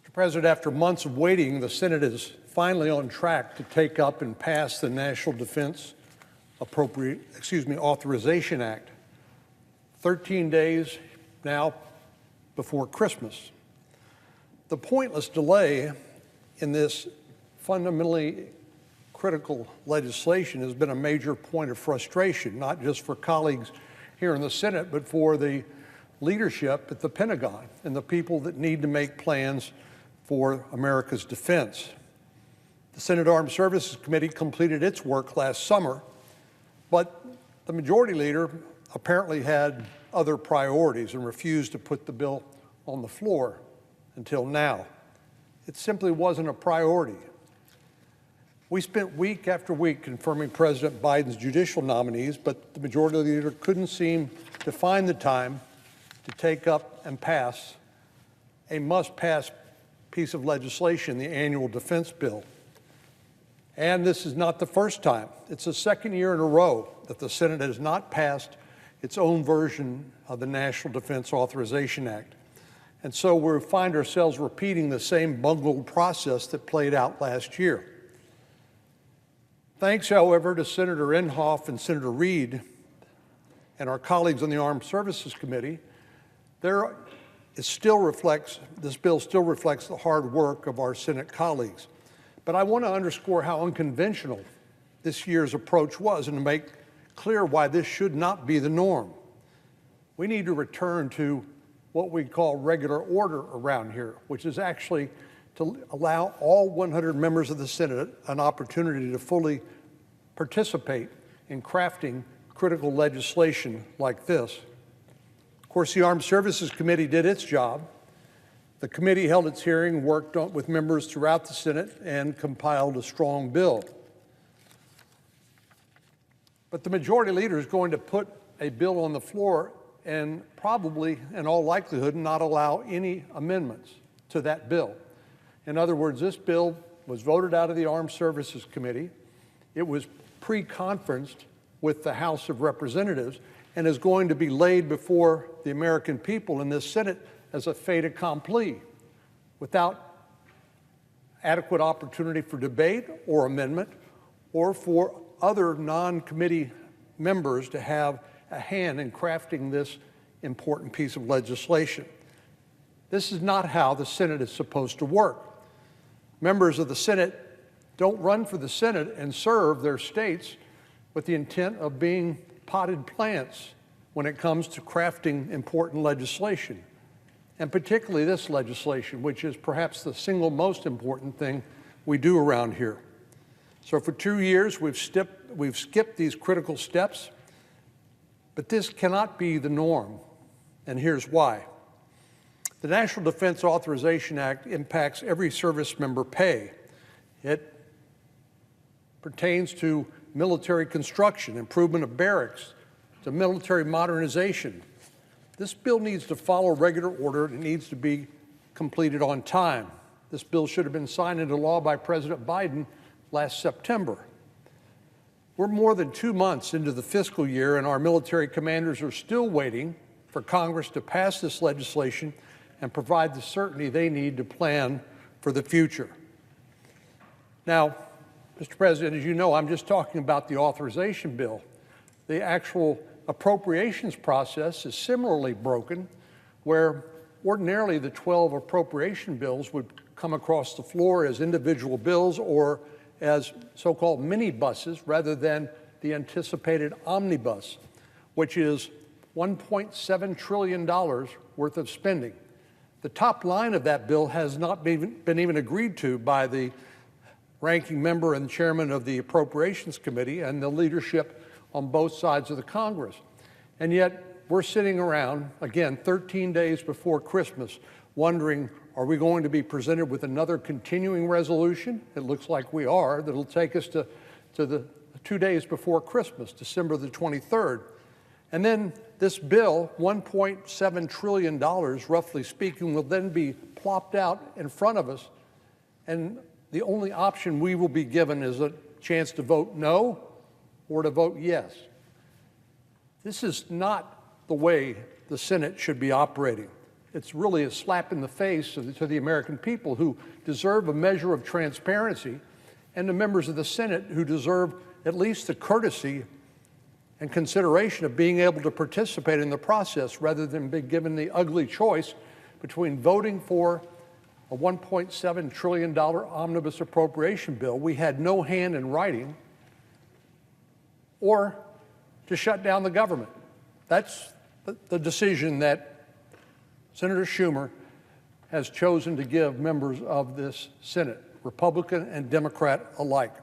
Mr. President, after months of waiting, the Senate is finally on track to take up and pass the National Defense Authorization Act. 13 days now before Christmas. The pointless delay in this fundamentally critical legislation has been a major point of frustration, not just for colleagues here in the Senate, but for the leadership at the Pentagon and the people that need to make plans for America's defense. The Senate Armed Services Committee completed its work last summer, but the majority leader apparently had other priorities and refused to put the bill on the floor until now. It simply wasn't a priority. We spent week after week confirming President Biden's judicial nominees, but the majority leader couldn't seem to find the time to take up and pass a must-pass piece of legislation, the annual defense bill. And this is not the first time. It's the second year in a row that the Senate has not passed its own version of the National Defense Authorization Act. And so we find ourselves repeating the same bungled process that played out last year. Thanks, however, to Senator Inhofe and Senator Reid and our colleagues on the Armed Services Committee, this bill still reflects the hard work of our Senate colleagues. But I want to underscore how unconventional this year's approach was and to make clear why this should not be the norm. We need to return to what we call regular order around here, which is actually to allow all 100 members of the Senate an opportunity to fully participate in crafting critical legislation like this. Of course, the Armed Services Committee did its job. The committee held its hearing, worked with members throughout the Senate, and compiled a strong bill. But the majority leader is going to put a bill on the floor and probably, in all likelihood, not allow any amendments to that bill. In other words, this bill was voted out of the Armed Services Committee. It was pre-conferenced with the House of Representatives and is going to be laid before the American people in this Senate as a fait accompli, without adequate opportunity for debate or amendment, or for other non-committee members to have a hand in crafting this important piece of legislation. This is not how the Senate is supposed to work. Members of the Senate don't run for the Senate and serve their states with the intent of being potted plants when it comes to crafting important legislation, and particularly this legislation, which is perhaps the single most important thing we do around here. So for 2 years, we've skipped these critical steps, but this cannot be the norm, and here's why. The National Defense Authorization Act impacts every service member pay. It pertains to military construction, improvement of barracks, to military modernization. This bill needs to follow regular order. It needs to be completed on time. This bill should have been signed into law by President Biden last September. We're more than 2 months into the fiscal year, and our military commanders are still waiting for Congress to pass this legislation and provide the certainty they need to plan for the future. Now, Mr. President, as you know, I'm just talking about the authorization bill. The actual appropriations process is similarly broken, where ordinarily the 12 appropriation bills would come across the floor as individual bills or as so-called mini-buses rather than the anticipated omnibus, which is $1.7 trillion worth of spending. The top line of that bill has not been even agreed to by the ranking member and chairman of the Appropriations Committee and the leadership on both sides of the Congress. And yet we're sitting around, again, 13 days before Christmas, wondering, are we going to be presented with another continuing resolution? It looks like we are. That'll take us to the 2 days before Christmas, December the 23rd. And then this bill, $1.7 trillion, roughly speaking, will then be plopped out in front of us. And the only option we will be given is a chance to vote no or to vote yes. This is not the way the Senate should be operating. It's really a slap in the face to the American people, who deserve a measure of transparency, and the members of the Senate who deserve at least the courtesy and consideration of being able to participate in the process rather than be given the ugly choice between voting for a $1.7 trillion omnibus appropriation bill we had no hand in writing, or to shut down the government. That's the decision that Senator Schumer has chosen to give members of this Senate, Republican and Democrat alike.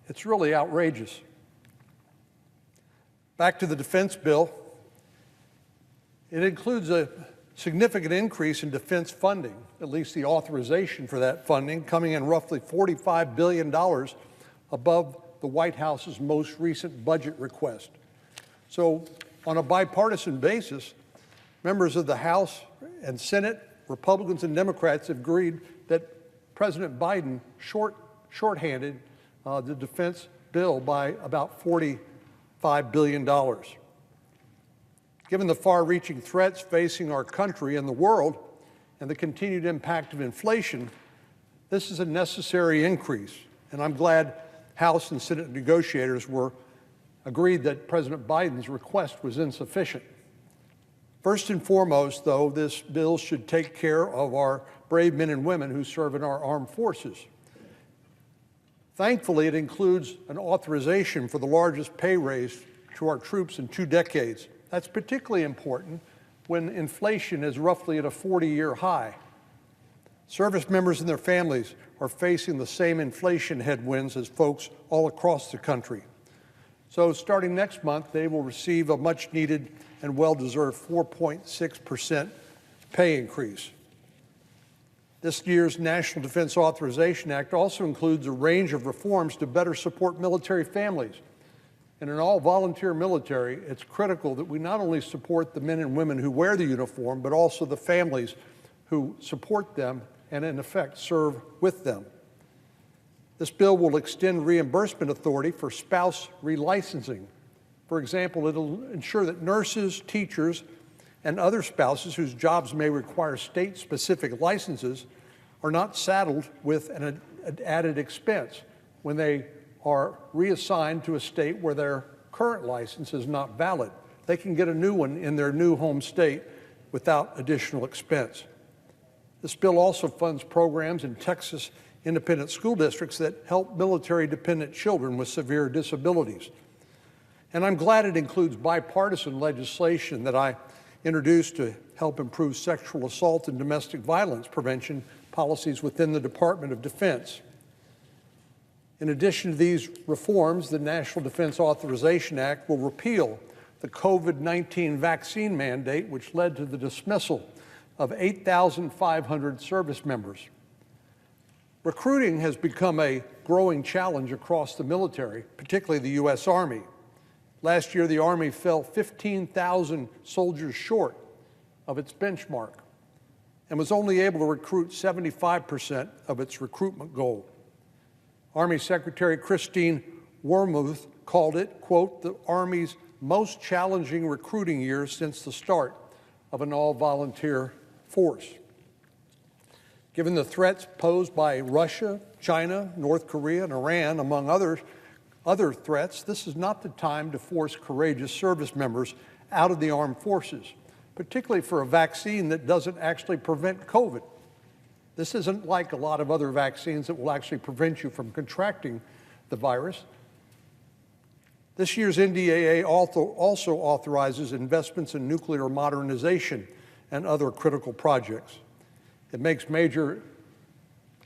It's really outrageous. Back to the defense bill. It includes a significant increase in defense funding, at least the authorization for that funding, coming in roughly $45 billion above the White House's most recent budget request. So on a bipartisan basis, members of the House and Senate, Republicans and Democrats, have agreed that President Biden shorthanded the defense bill by about $45 billion. Given the far-reaching threats facing our country and the world and the continued impact of inflation, this is a necessary increase, and I'm glad House and Senate negotiators agreed that President Biden's request was insufficient. First and foremost, though, this bill should take care of our brave men and women who serve in our armed forces. Thankfully, it includes an authorization for the largest pay raise to our troops in 2 decades. That's particularly important when inflation is roughly at a 40-year high. Service members and their families are facing the same inflation headwinds as folks all across the country. So starting next month, they will receive a much-needed and well-deserved 4.6% pay increase. This year's National Defense Authorization Act also includes a range of reforms to better support military families. In an all-volunteer military, it's critical that we not only support the men and women who wear the uniform, but also the families who support them and, in effect, serve with them. This bill will extend reimbursement authority for spouse relicensing. For example, it'll ensure that nurses, teachers, and other spouses whose jobs may require state-specific licenses are not saddled with an added expense when they are reassigned to a state where their current license is not valid. They can get a new one in their new home state without additional expense. This bill also funds programs in Texas independent school districts that help military-dependent children with severe disabilities. And I'm glad it includes bipartisan legislation that I introduced to help improve sexual assault and domestic violence prevention policies within the Department of Defense. In addition to these reforms, the National Defense Authorization Act will repeal the COVID-19 vaccine mandate, which led to the dismissal of 8,500 service members. Recruiting has become a growing challenge across the military, particularly the U.S. Army. Last year, the Army fell 15,000 soldiers short of its benchmark and was only able to recruit 75% of its recruitment goal. Army Secretary Christine Wormuth called it, quote, the Army's most challenging recruiting year since the start of an all-volunteer force. Given the threats posed by Russia, China, North Korea, and Iran, among other threats, this is not the time to force courageous service members out of the armed forces, particularly for a vaccine that doesn't actually prevent COVID. This isn't like a lot of other vaccines that will actually prevent you from contracting the virus. This year's NDAA also authorizes investments in nuclear modernization and other critical projects. It makes major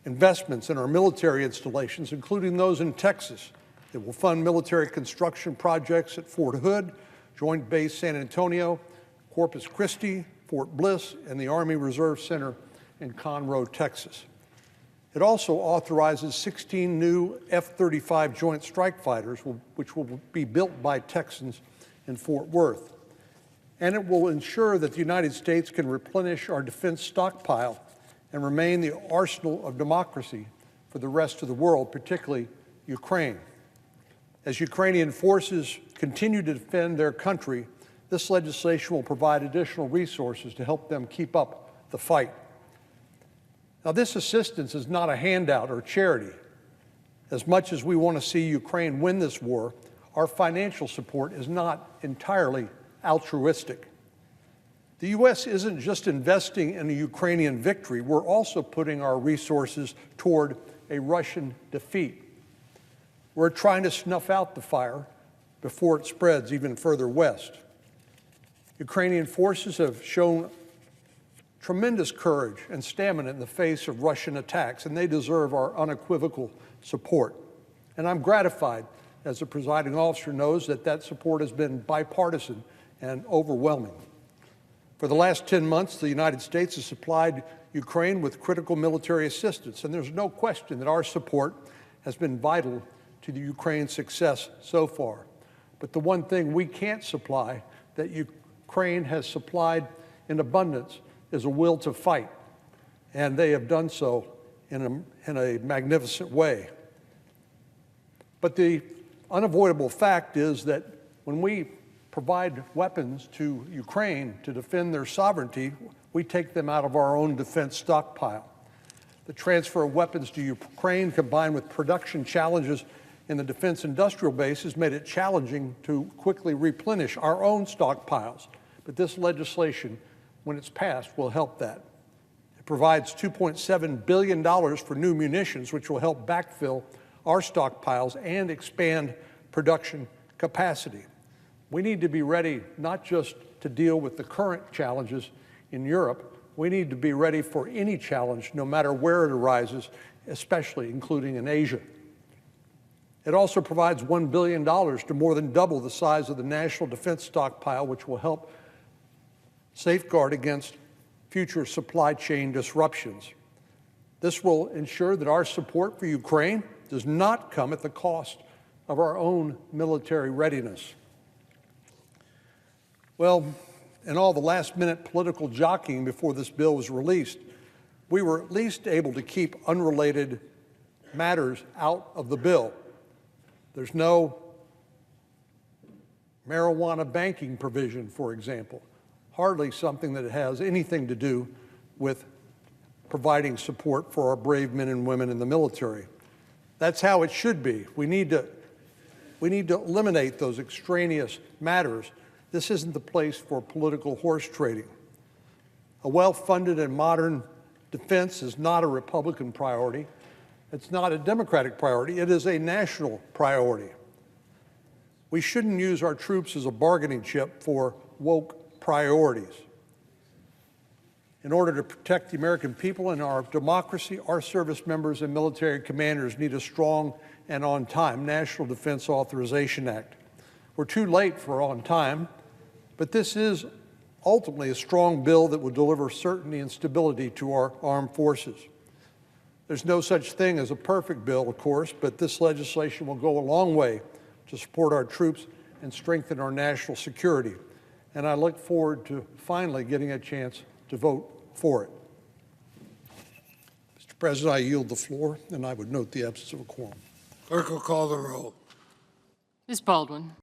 investments in our military installations, including those in Texas. It will fund military construction projects at Fort Hood, Joint Base San Antonio, Corpus Christi, Fort Bliss, and the Army Reserve Center in Conroe, Texas. It also authorizes 16 new F-35 Joint Strike Fighters, which will be built by Texans in Fort Worth. And it will ensure that the United States can replenish our defense stockpile and remain the arsenal of democracy for the rest of the world, particularly Ukraine. As Ukrainian forces continue to defend their country, this legislation will provide additional resources to help them keep up the fight. Now, this assistance is not a handout or charity. As much as we want to see Ukraine win this war, our financial support is not entirely altruistic. The U.S. isn't just investing in a Ukrainian victory, we're also putting our resources toward a Russian defeat. We're trying to snuff out the fire before it spreads even further west. Ukrainian forces have shown tremendous courage and stamina in the face of Russian attacks, and they deserve our unequivocal support. And I'm gratified, as the presiding officer knows, that that support has been bipartisan and overwhelming. For the last 10 months, the United States has supplied Ukraine with critical military assistance, and there's no question that our support has been vital to the Ukraine's success so far. But the one thing we can't supply that Ukraine has supplied in abundance is a will to fight, and they have done so in a magnificent way. But the unavoidable fact is that when we provide weapons to Ukraine to defend their sovereignty, we take them out of our own defense stockpile. The transfer of weapons to Ukraine, combined with production challenges in the defense industrial base, has made it challenging to quickly replenish our own stockpiles. But this legislation, when it's passed, will help that. It provides $2.7 billion for new munitions, which will help backfill our stockpiles and expand production capacity. We need to be ready not just to deal with the current challenges in Europe, we need to be ready for any challenge, no matter where it arises, especially including in Asia. It also provides $1 billion to more than double the size of the national defense stockpile, which will help safeguard against future supply chain disruptions. This will ensure that our support for Ukraine does not come at the cost of our own military readiness. Well, in all the last-minute political jockeying before this bill was released, we were at least able to keep unrelated matters out of the bill. There's no marijuana banking provision, for example, hardly something that has anything to do with providing support for our brave men and women in the military. That's how it should be. We need to eliminate those extraneous matters. This isn't the place for political horse trading. A well-funded and modern defense is not a Republican priority. It's not a Democratic priority. It is a national priority. We shouldn't use our troops as a bargaining chip for woke priorities. In order to protect the American people and our democracy, our service members and military commanders need a strong and on-time National Defense Authorization Act. We're too late for on time, but this is ultimately a strong bill that will deliver certainty and stability to our armed forces. There's no such thing as a perfect bill, of course, but this legislation will go a long way to support our troops and strengthen our national security. And I look forward to finally getting a chance to vote for it. Mr. President, I yield the floor, and I would note the absence of a quorum. Clerk will call the roll. Ms. Baldwin.